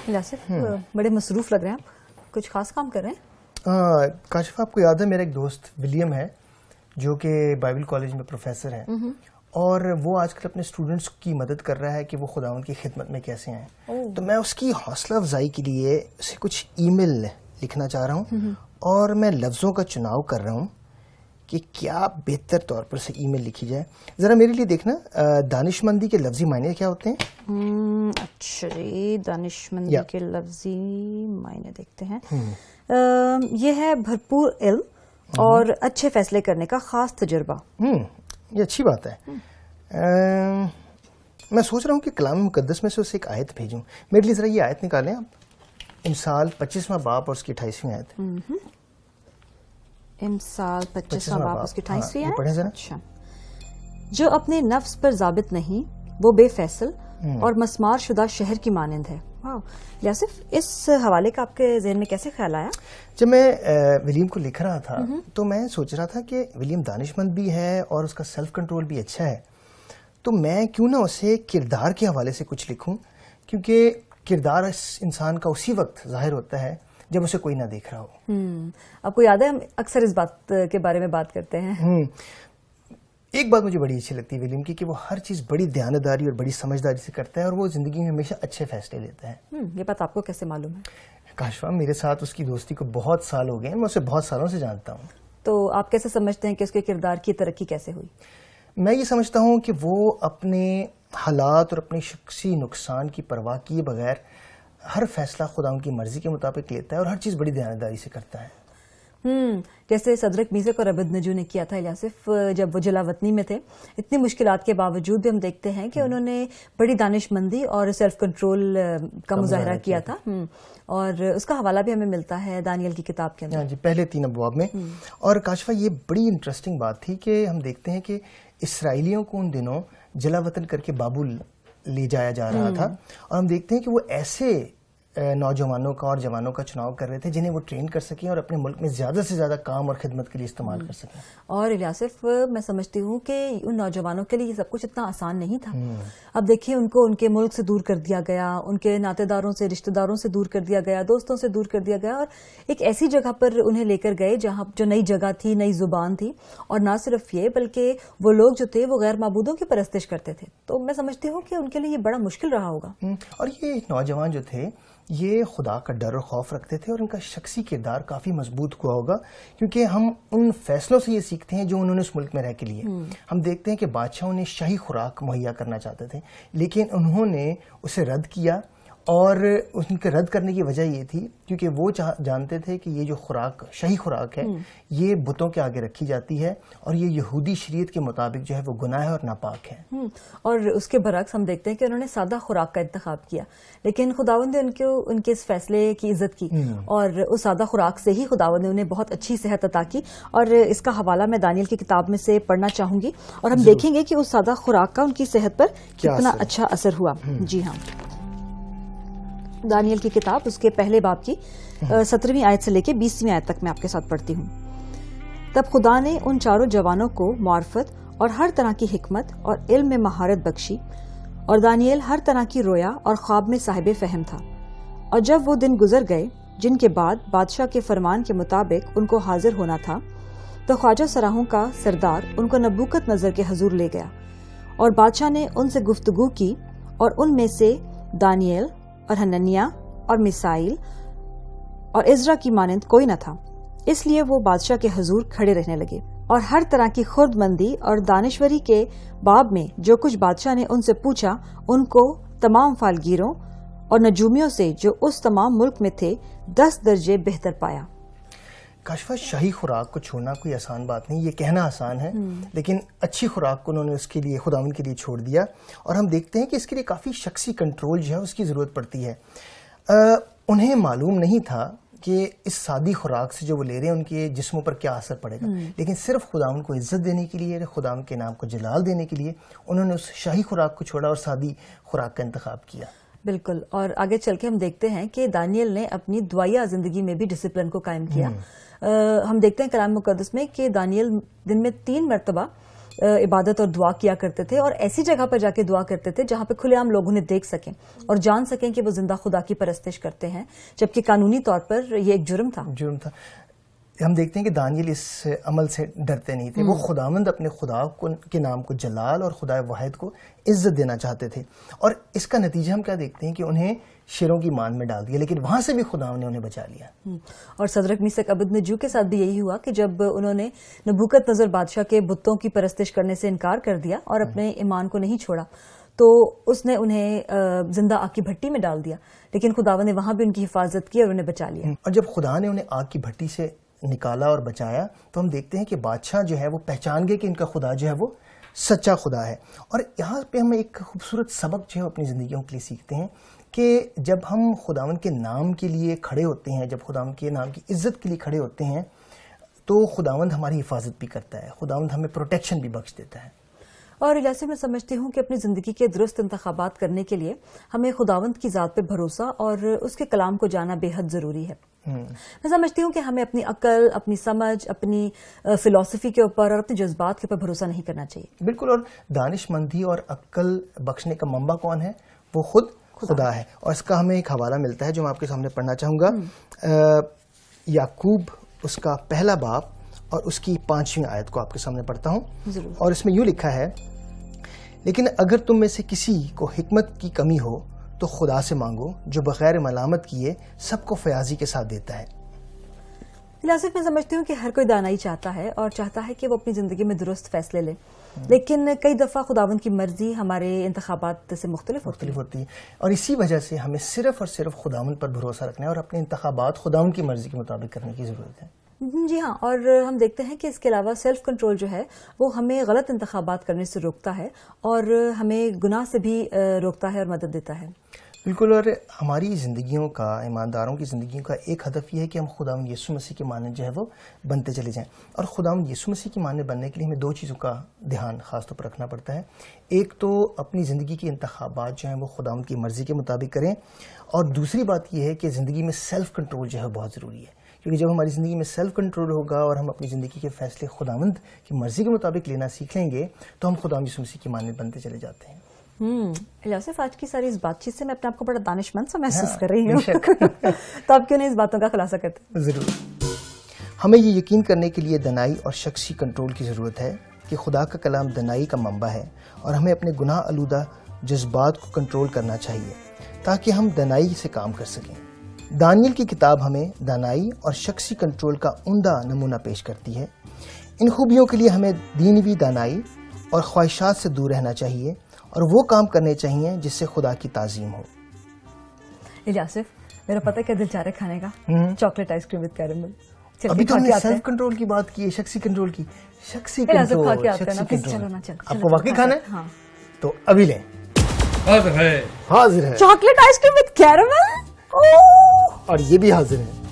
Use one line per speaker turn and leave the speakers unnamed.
یاسف بڑے مصروف لگ رہے ہیں آپ, کچھ خاص کام کر رہے ہیں؟
کاشف, آپ کو یاد ہے میرا ایک دوست ولیم ہے جو کہ بائبل کالج میں پروفیسر ہے, اور وہ آج کل اپنے اسٹوڈنٹس کی مدد کر رہا ہے کہ وہ خداوند کی خدمت میں کیسے آئیں. تو میں اس کی حوصلہ افزائی کے لیے اسے کچھ ای میل لکھنا چاہ رہا ہوں, اور میں لفظوں کا چناؤ کر رہا ہوں کہ کیا بہتر طور پر سے ای میل لکھی جائے. ذرا میرے لیے دیکھنا دانش مندی کے لفظی معنی کیا ہوتے ہیں.
اچھا جی, دانش مندی کے لفظی معنی دیکھتے ہیں. یہ ہے بھرپور علم اور اچھے فیصلے کرنے کا خاص تجربہ.
یہ اچھی بات ہے. میں سوچ رہا ہوں کہ کلام مقدس میں سے اسے ایک آیت بھیجوں. میرے لیے ذرا یہ آیت نکالیں آپ, امثال 25واں باب اور اس کی 28ویں آیت.
امثال 25واں باب اس کی 28ویں آیت.
پڑھیں ذرا.
اچھا, جو اپنے نفس پر ضابط نہیں وہ بے فیصل اور مسمار شدہ شہر کی مانند ہے. واو یاسف, اس حوالے کا آپ کے ذہن میں کیسے خیال آیا؟
جب میں ولیم کو لکھ رہا تھا تو میں سوچ رہا تھا کہ ولیم دانش مند بھی ہے اور اس کا سیلف کنٹرول بھی اچھا ہے, تو میں کیوں نہ اسے کردار کے حوالے سے کچھ لکھوں, کیونکہ کردار انسان کا اسی وقت ظاہر ہوتا ہے جب اسے کوئی نہ دیکھ رہا ہو.
آپ کو یاد ہے ہم اکثر اس بات کے بارے میں بات کرتے ہیں.
ایک بات مجھے بڑی اچھی لگتی ہے ولیم کی, کہ وہ ہر چیز بڑی دیانتداری اور بڑی سمجھداری سے کرتا ہے, اور وہ زندگی میں ہمیشہ اچھے فیصلے لیتا ہے.
یہ بات آپ کو کیسے معلوم ہے؟
کاشفا, میرے ساتھ اس کی دوستی کو بہت سال ہو گئے ہیں, میں اسے بہت سالوں سے جانتا ہوں.
تو آپ کیسے سمجھتے ہیں کہ اس کے کردار کی ترقی کیسے ہوئی؟
میں یہ سمجھتا ہوں کہ وہ اپنے حالات اور اپنے شخصی نقصان کی پرواہ کیے بغیر ہر فیصلہ خدا ان کی مرضی کے مطابق لیتا ہے, اور ہر چیز بڑی دیانتداری سے کرتا ہے.
جیسے صدرک میثق اور عبدنجو نے کیا تھا یاسف, جب وہ جلا وطنی میں تھے. اتنی مشکلات کے باوجود بھی ہم دیکھتے ہیں کہ انہوں نے بڑی دانش مندی اور سیلف کنٹرول کا مظاہرہ کیا تھا, اور اس کا حوالہ بھی ہمیں ملتا ہے دانیل کی کتاب کے اندر.
جی, پہلے 3 ابواب میں. اور کاشفا, یہ بڑی انٹرسٹنگ بات تھی کہ ہم دیکھتے ہیں کہ اسرائیلیوں کو ان دنوں جلا وطن کر کے بابل لے جایا جا رہا تھا, اور ہم دیکھتے ہیں کہ وہ ایسے نوجوانوں کا اور جوانوں کا چناؤ کر رہے تھے جنہیں وہ ٹرین کر سکیں اور اپنے ملک میں زیادہ سے زیادہ کام اور خدمت کے لیے استعمال کر سکیں. اور
یاسف, میں سمجھتی ہوں کہ ان نوجوانوں کے لیے یہ سب کچھ اتنا آسان نہیں تھا. اب دیکھیں, ان کو ان کے ملک سے دور کر دیا گیا, ان کے ناطے داروں سے, رشتہ داروں سے دور کر دیا گیا, دوستوں سے دور کر دیا گیا, اور ایک ایسی جگہ پر انہیں لے کر گئے جہاں جو نئی جگہ تھی, نئی زبان تھی, اور نہ صرف یہ بلکہ وہ لوگ جو تھے وہ غیر معبودوں کی پرستش کرتے تھے. تو میں سمجھتی ہوں کہ ان کے لیے یہ بڑا مشکل رہا ہوگا.
اور یہ نوجوان جو تھے یہ خدا کا ڈر اور خوف رکھتے تھے, اور ان کا شخصی کردار کافی مضبوط ہوا ہوگا, کیونکہ ہم ان فیصلوں سے یہ سیکھتے ہیں جو انہوں نے اس ملک میں رہ کے لیے. ہم دیکھتے ہیں کہ بادشاہ انہیں شاہی خوراک مہیا کرنا چاہتے تھے, لیکن انہوں نے اسے رد کیا, اور ان کے رد کرنے کی وجہ یہ تھی کیونکہ وہ جانتے تھے کہ یہ جو خوراک شاہی خوراک ہے یہ بتوں کے آگے رکھی جاتی ہے, اور یہ یہودی شریعت کے مطابق جو ہے وہ گناہ ہے اور ناپاک ہے.
اور اس کے برعکس ہم دیکھتے ہیں کہ انہوں نے سادہ خوراک کا انتخاب کیا, لیکن خداوند نے ان کے اس فیصلے کی عزت کی, اور اس سادہ خوراک سے ہی خداوند نے انہیں بہت اچھی صحت عطا کی. اور اس کا حوالہ میں دانیل کی کتاب میں سے پڑھنا چاہوں گی, اور ہم دیکھیں گے کہ اس سادہ خوراک کا ان کی صحت پر کتنا اچھا اثر ہوا. جی ہاں, دانیل کی کتاب اس کے پہلے باب کی 17ویں آیت سے لے کے 20ویں آیت تک میں آپ کے ساتھ پڑھتی ہوں. تب خدا نے ان چاروں جوانوں کو معرفت اور ہر طرح کی حکمت اور علم میں مہارت بخشی, اور دانیل ہر طرح کی رویا اور خواب میں صاحب فہم تھا. اور جب وہ دن گزر گئے جن کے بعد بادشاہ کے فرمان کے مطابق ان کو حاضر ہونا تھا, تو خواجہ سراہوں کا سردار ان کو نبوکت نظر کے حضور لے گیا, اور بادشاہ نے ان سے گفتگو کی, اور ان میں سے دانیل اور حننیہ اور میسائیل اور عزرا کی مانند کوئی نہ تھا. اس لیے وہ بادشاہ کے حضور کھڑے رہنے لگے, اور ہر طرح کی خرد مندی اور دانشوری کے باب میں جو کچھ بادشاہ نے ان سے پوچھا ان کو تمام فالگیروں اور نجومیوں سے جو اس تمام ملک میں تھے 10 درجے بہتر پایا.
کاشفا, شاہی خوراک کو چھوڑنا کوئی آسان بات نہیں, یہ کہنا آسان ہے, لیکن اچھی خوراک کو انہوں نے اس کے لیے خداوند کے لیے چھوڑ دیا, اور ہم دیکھتے ہیں کہ اس کے لیے کافی شخصی کنٹرول جو ہے اس کی ضرورت پڑتی ہے. انہیں معلوم نہیں تھا کہ اس سادی خوراک سے جو وہ لے رہے ہیں ان کے جسموں پر کیا اثر پڑے گا, لیکن صرف خداوند کو عزت دینے کے لیے, خداوند کے نام کو جلال دینے کے لیے انہوں نے اس شاہی خوراک کو چھوڑا اور سادی خوراک کا انتخاب کیا.
بالکل. اور آگے چل کے ہم دیکھتے ہیں کہ دانیل نے اپنی دعائیہ زندگی میں بھی ڈسپلن کو قائم کیا. ہم دیکھتے ہیں کلام مقدس میں کہ دانیل دن میں 3 مرتبہ عبادت اور دعا کیا کرتے تھے, اور ایسی جگہ پر جا کے دعا کرتے تھے جہاں پہ کھلے عام لوگ انہیں دیکھ سکیں اور جان سکیں کہ وہ زندہ خدا کی پرستش کرتے ہیں, جبکہ قانونی طور پر یہ ایک جرم تھا.
ہم دیکھتے ہیں کہ دانیل اس عمل سے ڈرتے نہیں تھے. وہ خداوند اپنے خدا کے نام کو جلال اور خدا واحد کو عزت دینا چاہتے تھے, اور اس کا نتیجہ ہم کیا دیکھتے ہیں کہ انہیں شیروں کی مان میں ڈال دیا, لیکن وہاں سے بھی خدا نے انہیں بچا لیا.
اور صدرک میثق ابدنجو کے ساتھ بھی یہی ہوا کہ جب انہوں نے نبوکت نظر بادشاہ کے بتوں کی پرستش کرنے سے انکار کر دیا اور اپنے ایمان کو نہیں چھوڑا, تو اس نے انہیں زندہ آگ کی بھٹی میں ڈال دیا, لیکن خداوند نے وہاں بھی ان کی حفاظت کی اور انہیں بچا لیا.
اور جب خدا نے انہیں آگ کی بھٹی سے نکالا اور بچایا تو ہم دیکھتے ہیں کہ بادشاہ جو ہے وہ پہچان گئے کہ ان کا خدا جو ہے وہ سچا خدا ہے. اور یہاں پہ ہم ایک خوبصورت سبق جو ہے اپنی زندگیوں کے لیے سیکھتے ہیں کہ جب ہم خداوند کے نام کے لیے کھڑے ہوتے ہیں, جب خداوند کے نام کی عزت کے لیے کھڑے ہوتے ہیں, تو خداوند ہماری حفاظت بھی کرتا ہے, خداوند ہمیں پروٹیکشن بھی بخش دیتا ہے.
اور الیاس, میں سمجھتی ہوں کہ اپنی زندگی کے درست انتخابات کرنے کے لیے ہمیں خداوند کی ذات پہ بھروسہ اور اس کے کلام کو جاننا بے حد ضروری ہے. میں سمجھتی ہوں کہ ہمیں اپنی عقل, اپنی سمجھ, اپنی فلسفی کے اوپر اور اپنے جذبات کے اوپر بھروسہ نہیں کرنا چاہیے.
بالکل. اور دانش مندی اور عقل بخشنے کا منبع کون ہے؟ وہ خود خدا ہے. اور اس کا ہمیں ایک حوالہ ملتا ہے جو میں آپ کے سامنے پڑھنا چاہوں گا. یعقوب اس کا 1 باب اور اس کی 5ویں آیت کو آپ کے سامنے پڑھتا ہوں. اور اس میں یوں لکھا ہے, لیکن اگر تم میں سے کسی کو حکمت کی کمی ہو تو خدا سے مانگو جو بغیر ملامت کیے سب کو فیاضی کے ساتھ دیتا ہے.
میں سمجھتی ہوں کہ ہر کوئی دانائی چاہتا ہے اور چاہتا ہے کہ وہ اپنی زندگی میں درست فیصلے لے, لیکن کئی دفعہ خداوند کی مرضی ہمارے انتخابات سے مختلف ہوتی ہے.
اور اسی وجہ سے ہمیں صرف اور صرف خداوند پر بھروسہ رکھنا ہے اور اپنے انتخابات خداوند کی مرضی کے مطابق کرنے کی ضرورت ہے.
جی ہاں. اور ہم دیکھتے ہیں کہ اس کے علاوہ سیلف کنٹرول جو ہے وہ ہمیں غلط انتخابات کرنے سے روکتا ہے اور ہمیں گناہ سے بھی روکتا ہے اور مدد دیتا ہے.
بالکل. اور ہماری زندگیوں کا, ایمانداروں کی زندگیوں کا ایک ہدف یہ ہے کہ ہم خداوند یسوع مسیح کے مانند جو ہے وہ بنتے چلے جائیں. اور خداوند یسوع مسیح کے مانند بننے کے لیے ہمیں 2 چیزوں کا دھیان خاص طور پر رکھنا پڑتا ہے. ایک تو اپنی زندگی کے انتخابات جو ہیں وہ خداوند کی مرضی کے مطابق کریں, اور دوسری بات یہ ہے کہ زندگی میں سیلف کنٹرول جو ہے بہت ضروری ہے, کیونکہ جب ہماری زندگی میں سیلف کنٹرول ہوگا اور ہم اپنی زندگی کے فیصلے خداوند کی مرضی کے مطابق لینا سیکھ لیں گے تو ہم خداوند یسوع مسیح کی مانند بنتے چلے جاتے ہیں.
الیاس, آج کی ساری اس بات چیت سے میں اپنے آپ کو بڑا دانش مند سا محسوس کر رہی ہوں. تو آپ کیوں نہیں اس باتوں کا خلاصہ کرتے؟
ضرور. ہمیں یہ یقین کرنے کے لیے دنائی اور شخصی کنٹرول کی ضرورت ہے کہ خدا کا کلام دنائی کا منبع ہے, اور ہمیں اپنے گناہ آلودہ جذبات کو کنٹرول کرنا چاہیے تاکہ ہم دنائی سے کام کر سکیں. دانیل کی کتاب ہمیں دانائی اور شخصی کنٹرول کا عمدہ نمونہ پیش کرتی ہے. ان خوبیوں کے لیے ہمیں دینوی دانائی اور خواہشات سے دور رہنا چاہیے اور وہ کام کرنے چاہیے جس سے خدا کی تعظیم ہو.
الیاس, میرا پتہ کیا دل چاہ رہا ہے کھانے کا, chocolate ice cream with caramel.
ابھی تو ہم نے سیلف کنٹرول کی بات کی ہے, شخصی کنٹرول کی. شخصی کنٹرول آپ کو واقعی کھانا ہے تو ابھی لیں. حاضر ہے
chocolate ice cream with caramel,
اور یہ بھی حاضر ہے.